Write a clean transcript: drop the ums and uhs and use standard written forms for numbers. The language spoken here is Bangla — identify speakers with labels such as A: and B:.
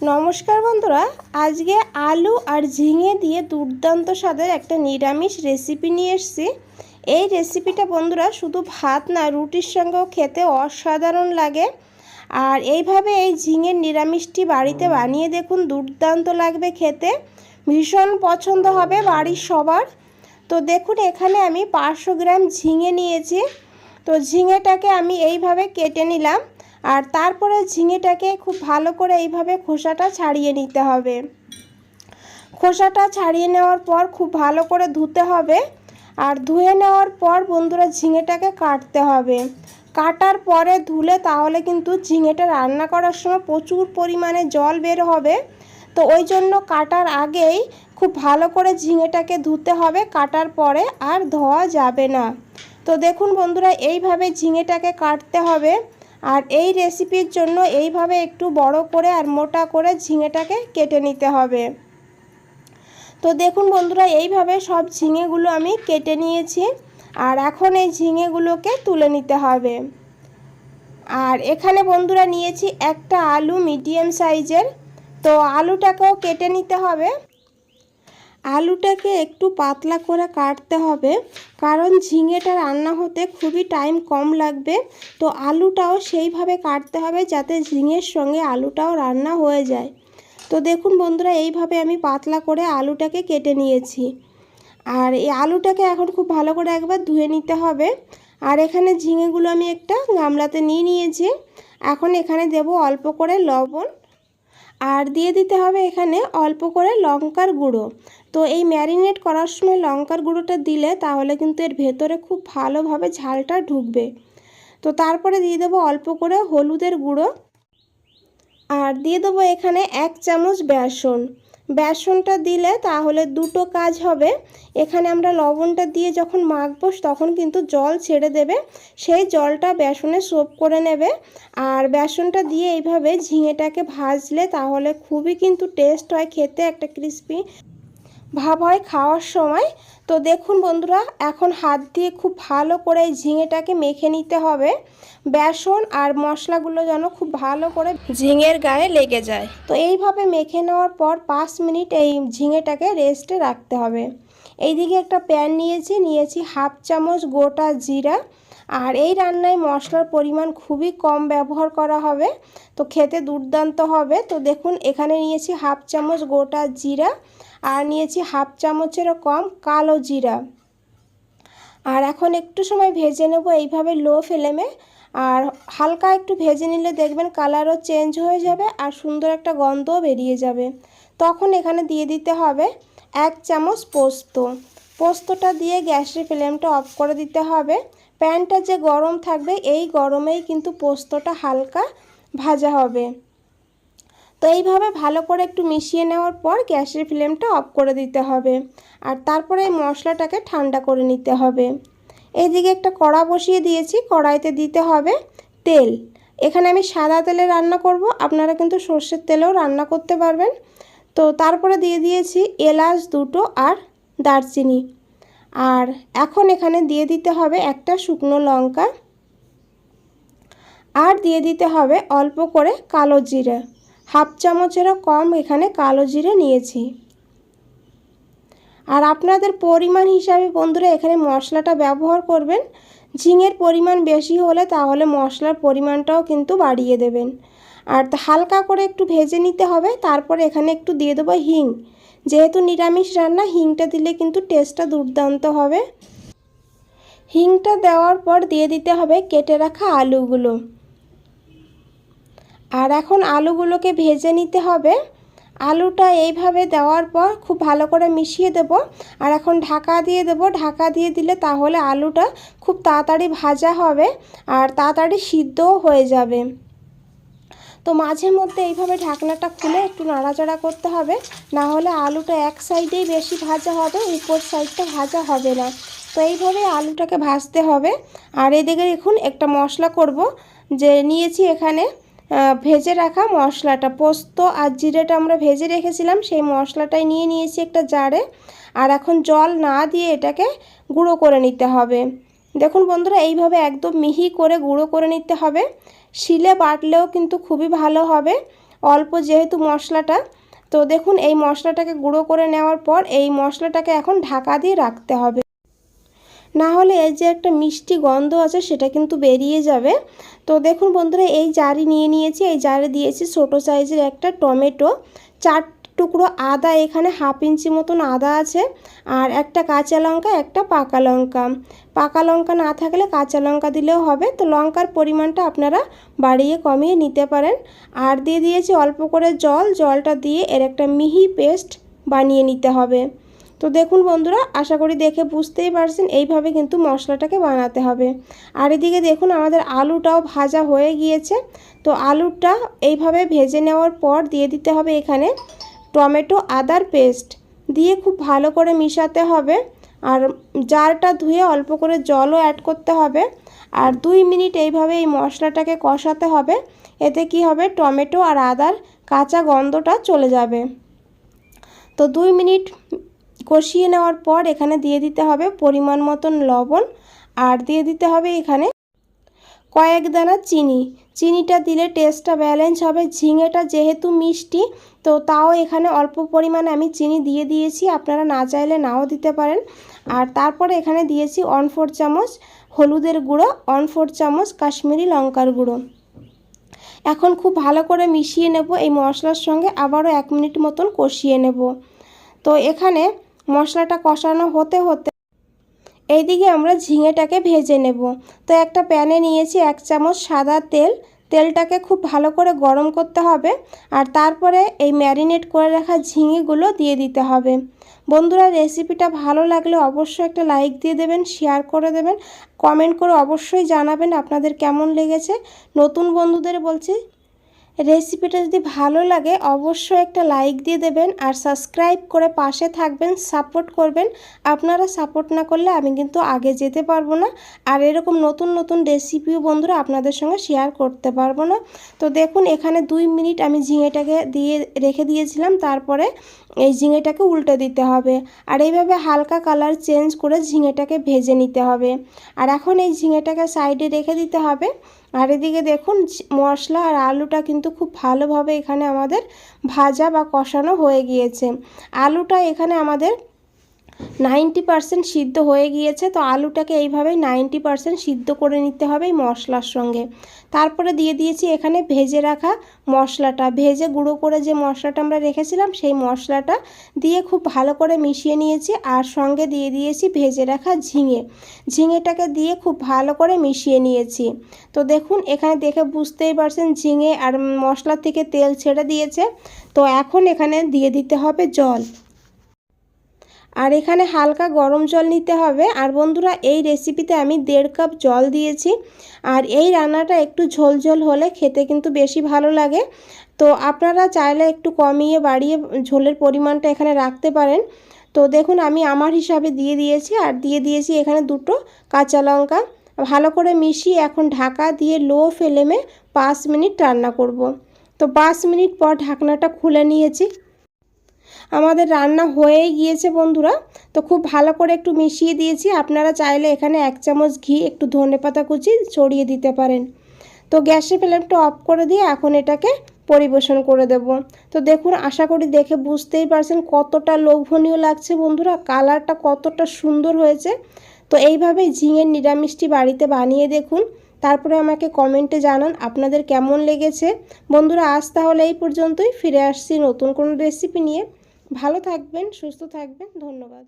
A: নমস্কার বন্ধুরা, আজকে আলু আর ঝিঙে দিয়ে দুর্দান্ত স্বাদের একটা নিরামিষ রেসিপি নিয়ে এসেছি। এই রেসিপিটা বন্ধুরা শুধু ভাত না, রুটির সঙ্গেও খেতে অসাধারণ লাগে। আর এইভাবে এই ঝিঙের নিরামিষটি বাড়িতে বানিয়ে দেখুন, দুর্দান্ত লাগবে খেতে, ভীষণ পছন্দ হবে বাড়ির সবার। তো দেখুন, এখানে আমি 500 গ্রাম ঝিঙে নিয়েছি। তো ঝিঙেটাকে আমি এইভাবে কেটে নিলাম, আর তারপরে ঝিঙেটাকে খুব ভালো করে এইভাবে খোসাটা ছাড়িয়ে নিতে হবে। খোসাটা ছাড়িয়ে নেওয়ার পর খুব ভালো করে ধুতে হবে। আর ধুয়ে নেওয়ার পর বন্ধুরা ঝিঙেটাকে কাটতে হবে। কাটার পরে ধুলে তাহলে কিন্তু ঝিঙেটা রান্না করার সময় প্রচুর পরিমাণে জল বের হবে। তো ওই জন্য কাটার আগেই খুব ভালো করে ঝিঙেটাকে ধুতে হবে, কাটার পরে আর ধোয়া যাবে না। তো দেখুন বন্ধুরা, এইভাবে ঝিঙেটাকে কাটতে হবে। আর এই রেসিপির জন্য এইভাবে একটু বড় করে আর মোটা করে ঝিঙেটাকে কেটে নিতে হবে। তো দেখুন বন্ধুরা, এইভাবে সব ঝিঙেগুলো আমি কেটে নিয়েছি। আর এখন এই ঝিঙেগুলোকে তুলে নিতে হবে। আর এখানে বন্ধুরা নিয়েছি একটা আলু মিডিয়াম সাইজের। তো আলুটাকেও কেটে নিতে হবে। আলুটাকে একটু পাতলা করে কাটতে হবে, কারণ ঝিঙেটা রান্না হতে খুবই টাইম কম লাগবে। তো আলুটাও সেইভাবে কাটতে হবে যাতে ঝিঙের সঙ্গে আলুটাও রান্না হয়ে যায়। তো দেখুন বন্ধুরা, এইভাবে আমি পাতলা করে আলুটাকে কেটে নিয়েছি। আর এই আলুটাকে এখন খুব ভালো করে একবার ধুয়ে নিতে হবে। আর এখানে ঝিঙেগুলো আমি একটা গামলাতে নিয়ে নিয়েছি। এখন এখানে দেব অল্প করে লবণ, আর দিয়ে দিতে হবে এখানে অল্প করে লঙ্কার গুঁড়ো। তো এই ম্যারিনেট করার সময় লঙ্কার গুঁড়োটা দিলে তাহলে কিন্তু এর ভেতরে খুব ভালোভাবে ঝালটা ঢুকবে। তো তারপরে দিয়ে দেবো অল্প করে হলুদের গুঁড়ো, আর দিয়ে দেবো এখানে 1 চামচ বেসন। বেসনটা দিলে তাহলে দুটো কাজ হবে। এখানে আমরা লবণটা দিয়ে যখন মাখবো তখন কিন্তু জল ছেড়ে দেবে, সেই জলটা বেসনে সোপ করে নেবে। আর বেসনটা দিয়ে এইভাবে ঝিঙেটাকে ভাজলে তাহলে খুবই কিন্তু টেস্ট হয় খেতে, একটা ক্রিস্পি ভাব হয় খাওয়ার সময়। তো দেখুন বন্ধুরা, এখন হাত দিয়ে খুব ভালো করে এই ঝিঙেটাকে মেখে নিতে হবে। বেসন আর মশলাগুলো যেন খুব ভালো করে ঝিঙের গায়ে লেগে যায়। তো এইভাবে মেখে নেওয়ার পর 5 মিনিট এই ঝিঙেটাকে রেস্টে রাখতে হবে। এইদিকে একটা প্যান নিয়েছি 1/2 চামচ গোটা জিরা। আর এই রান্নায় মশলার পরিমাণ খুবই কম ব্যবহার করা হবে, তো খেতে দুর্দান্ত হবে। তো দেখুন, এখানে নিয়েছি 1/2 চামচ গোটা জিরা, আর নিয়েছি 1/2 চামচেরও কম কালো জিরা। আর এখন একটু সময় ভেজে নেব এইভাবে লো ফ্লেমে। আর হালকা একটু ভেজে নিলে দেখবেন কালারও চেঞ্জ হয়ে যাবে আর সুন্দর একটা গন্ধও বেরিয়ে যাবে। তখন এখানে দিয়ে দিতে হবে 1 চামচ পোস্ত। পোস্তটা দিয়ে গ্যাসের ফ্লেমটা অফ করে দিতে হবে। প্যানটা যে গরম থাকবে এই গরমেই কিন্তু পোস্তটা হালকা ভাজা হবে। তো এইভাবে ভালো করে একটু মিশিয়ে নেওয়ার পর গ্যাসের ফ্লেমটা অফ করে দিতে হবে। আর তারপরে এই মশলাটাকে ঠান্ডা করে নিতে হবে। এইদিকে একটা কড়া বসিয়ে দিয়েছি, কড়াইতে দিতে হবে তেল। এখানে আমি সাদা তেলে রান্না করব, আপনারা কিন্তু সর্ষের তেলেও রান্না করতে পারবেন। তো তারপরে দিয়ে দিয়েছি এলাচ দুটো আর দারচিনি। আর এখন এখানে দিয়ে দিতে হবে একটা শুকনো লঙ্কা, আর দিয়ে দিতে হবে অল্প করে কালো জিরে। 1/2 চামচেরও কম এখানে কালো জিরে নিয়েছি। আর আপনাদের পরিমাণ হিসাবে বন্ধুরা এখানে মশলাটা ব্যবহার করবেন। ঝিঙের পরিমাণ বেশি হলে তাহলে মশলার পরিমাণটাও কিন্তু বাড়িয়ে দেবেন। আর হালকা করে একটু ভেজে নিতে হবে। তারপরে এখানে একটু দিয়ে দেবো হিং। যেহেতু নিরামিষ রান্না, হিংটা দিলে কিন্তু টেস্টটা দুর্দান্ত হবে। হিংটা দেওয়ার পর দিয়ে দিতে হবে কেটে রাখা আলুগুলো। আর এখন আলুগুলোকে ভেজে নিতে হবে। আলুটা এইভাবে দেওয়ার পর খুব ভালো করে মিশিয়ে দেব। আর এখন ঢাকা দিয়ে দেব। ঢাকা দিয়ে দিলে তাহলে আলুটা খুব তাড়াতাড়ি ভাজা হবে আর তাড়াতাড়ি সিদ্ধও হয়ে যাবে। তো মাঝে মধ্যে এইভাবে ঢাকনাটা খুলে একটু নাড়াচাড়া করতে হবে, না হলে আলুটা এক সাইডেই বেশি ভাজা হবে, উপর সাইডটা ভাজা হবে না। তো এইভাবে আলুটাকে ভাজতে হবে। আর এদিকে দেখুন একটা মশলা করব, যে নিয়েছি এখানে ভেজে রাখা মশলাটা, পোস্ত আর জিরেটা আমরা ভেজে রেখেছিলাম, সেই মশলাটাই নিয়েছি একটা জারে। আর এখন জল না দিয়ে এটাকে গুঁড়ো করে নিতে হবে। দেখুন বন্ধুরা, এইভাবে একদম মিহি করে গুঁড়ো করে নিতে হবে। শিলে বাটলেও কিন্তু খুবই ভালো হবে। অল্প যেহেতু মশলাটা। তো দেখুন এই মশলাটাকে গুঁড়ো করে নেওয়ার পর এই মশলাটাকে এখন ঢাকা দিয়ে রাখতে হবে, না হলে এই যে একটা মিষ্টি গন্ধ আছে সেটা কিন্তু বেরিয়ে যাবে। তো দেখুন বন্ধুরা, এই জারি নিয়ে নিয়েছি, এই জারে দিয়েছি ছোটো সাইজের একটা টমেটো, 4 টুকরো আদা, এখানে হাফ ইঞ্চি মতন আদা আছে, আর একটা কাঁচা লঙ্কা, একটা পাকা লঙ্কা। পাকা লঙ্কা না থাকলে কাঁচা লঙ্কা দিলেও হবে। তো লঙ্কার পরিমাণটা আপনারা বাড়িয়ে কমিয়ে নিতে পারেন। আর দিয়ে দিয়েছি অল্প করে জল, জলটা দিয়ে এর একটা মিহি পেস্ট বানিয়ে নিতে হবে। তো দেখুন বন্ধুরা, আশা করি দেখে বুঝতেই পারছেন এইভাবে কিন্তু মশলাটাকে বানাতে হবে। আর এদিকে দেখুন আমাদের আলুটাও ভাজা হয়ে গিয়েছে। তো আলুটা এইভাবে ভেজে নেওয়ার পর দিয়ে দিতে হবে এখানে টমেটো আদার পেস্ট, দিয়ে খুব ভালো করে মিশাতে হবে। আর জারটা ধুয়ে অল্প করে জলও অ্যাড করতে হবে। আর 2 মিনিট এইভাবে এই মশলাটাকে কষাতে হবে। এতে কি হবে, টমেটো আর আদার কাঁচা গন্ধটা চলে যাবে। তো 2 মিনিট কষিয়ে নেওয়ার পর এখানে দিয়ে দিতে হবে পরিমাণ মতন লবণ, আর দিয়ে দিতে হবে এখানে কয়েক দানা চিনি। চিনিটা দিলে টেস্টটা ব্যালেন্স হবে। ঝিঙেটা যেহেতু মিষ্টি, তো তাও এখানে অল্প পরিমাণে আমি চিনি দিয়ে দিয়েছি, আপনারা না চাইলে নাও দিতে পারেন। আর তারপরে এখানে দিয়েছি 1/4 চামচ হলুদের গুঁড়ো, 1/4 চামচ কাশ্মীরি লঙ্কার গুঁড়ো। এখন খুব ভালো করে মিশিয়ে নেব এই মশলার সঙ্গে, আবারও 1 মিনিট মতন কষিয়ে নেব। তো এখানে মশলাটা কষানো হতে হতে এইদিকে আমরা ঝিঙেটাকে ভেজে নেব। তো একটা প্যানে নিয়েছি 1 চামচ সাদা তেল, তেলটাকে খুব ভালো করে গরম করতে হবে। আর তারপরে এই ম্যারিনেট করে রাখা ঝিঙেগুলো দিয়ে দিতে হবে। বন্ধুরা, রেসিপিটা ভালো লাগলে অবশ্যই একটা লাইক দিয়ে দেবেন, শেয়ার করে দেবেন, কমেন্ট করে অবশ্যই জানাবেন আপনাদের কেমন লেগেছে। নতুন বন্ধুদের বলছি, রেসিপিটা যদি ভালো লাগে অবশ্যই একটা লাইক দিয়ে দেবেন, আর সাবস্ক্রাইব করে পাশে থাকবেন, সাপোর্ট করবেন। আপনারা সাপোর্ট না করলে আমি কিন্তু আগে যেতে পারবো না, আর এরকম নতুন নতুন রেসিপিও বন্ধুরা আপনাদের সঙ্গে শেয়ার করতে পারবো না। তো দেখুন এখানে 2 মিনিট আমি ঝিঙেটাকে দিয়ে রেখে দিয়েছিলাম, তারপরে এই ঝিঙেটাকে উল্টে দিতে হবে। আর এইভাবে হালকা কালার চেঞ্জ করে ঝিঙেটাকে ভেজে নিতে হবে। আর এখন এই ঝিঙেটাকে সাইডে রেখে দিতে হবে। আর এদিকে দেখুন মশলা আর আলুটা কিন্তু খুব ভালোভাবে এখানে আমাদের ভাজা বা কষানো হয়ে গিয়েছে। আলুটা এখানে আমাদের 90% সিদ্ধ হয়ে গিয়েছে। তো আলুটাকে এইভাবেই 90% সিদ্ধ করে নিতে হবে এই মশলার সঙ্গে। তারপরে দিয়ে দিয়েছি এখানে ভেজে রাখা মশলাটা, ভেজে গুঁড়ো করে যে মশলাটা আমরা রেখেছিলাম সেই মশলাটা দিয়ে খুব ভালো করে মিশিয়ে নিয়েছি। আর সঙ্গে দিয়ে দিয়েছি ভেজে রাখা ঝিঙেটাকে দিয়ে খুব ভালো করে মিশিয়ে নিয়েছি। তো দেখুন এখানে দেখে বুঝতেই পারছেন ঝিঙে আর মশলা থেকে তেল ছেড়ে দিয়েছে। তো এখন এখানে দিয়ে দিতে হবে জল, আর এখানে হালকা গরম জল নিতে হবে। আর বন্ধুরা, এই রেসিপিতে আমি 1.5 কাপ জল দিয়েছি। আর এই রান্নাটা একটু ঝোল ঝোল হলে খেতে কিন্তু বেশি ভালো লাগে। তো আপনারা চাইলে একটু কমিয়ে বাড়িয়ে ঝোলের পরিমাণটা এখানে রাখতে পারেন। তো দেখুন আমি আমার হিসাবে দিয়ে দিয়েছি, আর দিয়ে দিয়েছি এখানে 2টো কাঁচা লঙ্কা। ভালো করে মিশিয়ে এখন ঢাকা দিয়ে লো ফ্লেমে 5 মিনিট রান্না করব। তো 5 মিনিট পর ঢাকনাটা খুলে নিয়েছি। আমাদের রান্না হয়েই গিয়েছে বন্ধুরা। তো খুব ভালো করে একটু মিশিয়ে দিয়েছি। আপনারা চাইলে এখানে 1 চামচ ঘি, একটু ধনেপাতা কুচি ছড়িয়ে দিতে পারেন। তো গ্যাসের ফ্লেমটা অফ করে দিয়ে এখন এটাকে পরিবেশন করে দেব। তো দেখুন আশা করি দেখে বুঝতেই পারছেন কতটা লোভনীয় লাগছে বন্ধুরা, কালারটা কতটা সুন্দর হয়েছে। তো এইভাবেই ঝিঙের নিরামিষটি বাড়িতে বানিয়ে দেখুন, তারপরে আমাকে কমেন্টে জানান আপনাদের কেমন লেগেছে। বন্ধুরা, আজ তাহলে এই পর্যন্তই, ফিরে আসছি নতুন কোনো রেসিপি নিয়ে। ভালো থাকবেন, সুস্থ থাকবেন, ধন্যবাদ।